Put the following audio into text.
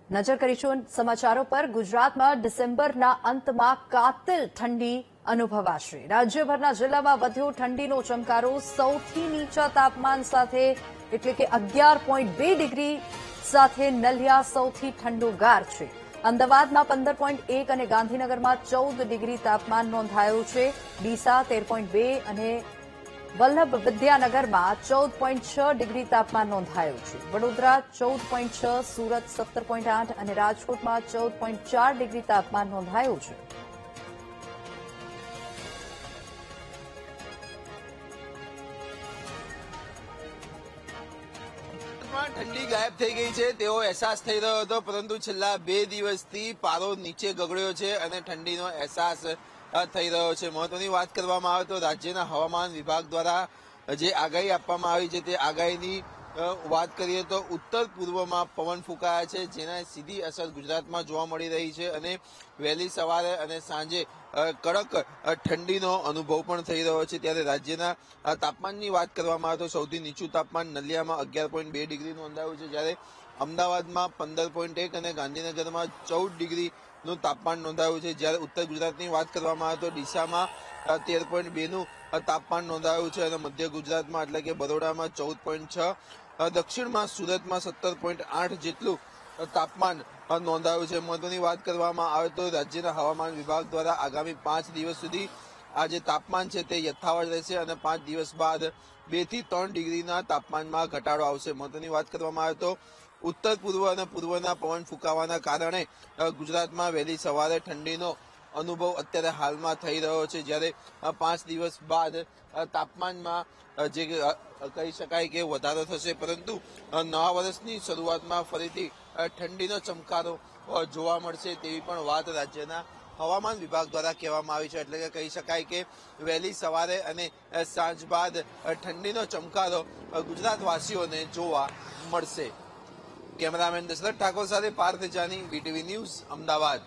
નજર કરીશું સમાચારો પર। ગુજરાતમાં ડિસેમ્બરના અંતમાં કાતિલ ઠંડી અનુભવાશે। રાજ્યભરના જિલ્લામાં વધ્યો ઠંડીનો ચમકારો। સૌથી નીચા તાપમાન સાથે એટલે કે 11.2 ડિગ્રી સાથે નલિયા સૌથી ઠંડુગાર છે। અમદાવાદમાં 15.1 અને ગાંધીનગરમાં 14 ડિગ્રી તાપમાન નોંધાયું છે। ડીસા 13.2 અને વલ્લભ વિદ્યાનગરમાં 14.6 ડિગ્રી તાપમાન નોંધાયું છે। વડોદરા 14.6, સુરત 17.8 અને રાજકોટમાં 14.4 ડિગ્રી તાપમાન નોંધાયું છે। ઠંડી ગાયબ થઈ ગઈ છે તેવો અહેસાસ થઈ રહ્યો હતો, પરંતુ છેલ્લા 2 દિવસથી પારો નીચે ગગડ્યો છે અને ઠંડીનો અહેસાસ થઈ રહ્યો છે। મહત્વની વાત કરવામાં આવે તો રાજ્યના હવામાન વિભાગ દ્વારા જે આગાહી આપવામાં આવી છે તે આગાહીની વાત કરીએ તો ઉત્તર પૂર્વમાં પવન ફૂંકાયા છે, જેના સીધી અસર ગુજરાતમાં જોવા મળી રહી છે અને વહેલી સવારે અને સાંજે કડક ઠંડીનો અનુભવ પણ થઈ રહ્યો છે। ત્યારે રાજ્યના તાપમાનની વાત કરવામાં આવે તો સૌથી નીચું તાપમાન નલિયામાં 11.2 ડિગ્રી નોંધાયું છે, જ્યારે અમદાવાદમાં 15.1 અને ગાંધીનગરમાં 14 ડિગ્રીનું તાપમાન નોંધાયું છે। જ્યારે ઉત્તર ગુજરાતની વાત કરવામાં આવે તો ડીસામાં 13.2 નું તાપમાન નોંધાયું છે અને મધ્ય ગુજરાતમાં એટલે કે બરોડામાં 14.6, દક્ષિણમાં સુરતમાં 17.8 જેટલું તાપમાન નોંધાયું છે। મહત્વની વાત કરવામાં આવે તો રાજ્યના હવામાન વિભાગ દ્વારા આગામી 5 દિવસ સુધી આ જે તાપમાન છે તે યથાવત રહેશે અને 5 દિવસ બાદ 2 થી 3 ડિગ્રીના તાપમાનમાં ઘટાડો આવશે। મહત્વની વાત કરવામાં આવે તો ઉત્તર પૂર્વ અને પૂર્વના પવન ફૂંકાવાના કારણે ગુજરાતમાં વહેલી સવારે ઠંડીનો અનુભવ અત્યારે હાલમાં થઈ રહ્યો છે, જ્યારે 5 દિવસ બાદ તાપમાનમાં જે કહી શકાય કે વધારો થશે, પરંતુ નવા વર્ષની શરૂઆતમાં ફરીથી ઠંડીનો ચમકારો જોવા મળશે તેવી પણ વાત રાજ્યના હવામાન વિભાગ દ્વારા કહેવામાં આવી છે। એટલે કે કહી શકાય કે વહેલી સવારે અને સાંજ બાદ ઠંડીનો ચમકારો ગુજરાતવાસીઓને જોવા મળશે। કેમેરામેન દશરથ ઠાકોર સાથે પાર્થ જાની, વીટીવી ન્યૂઝ, અમદાવાદ।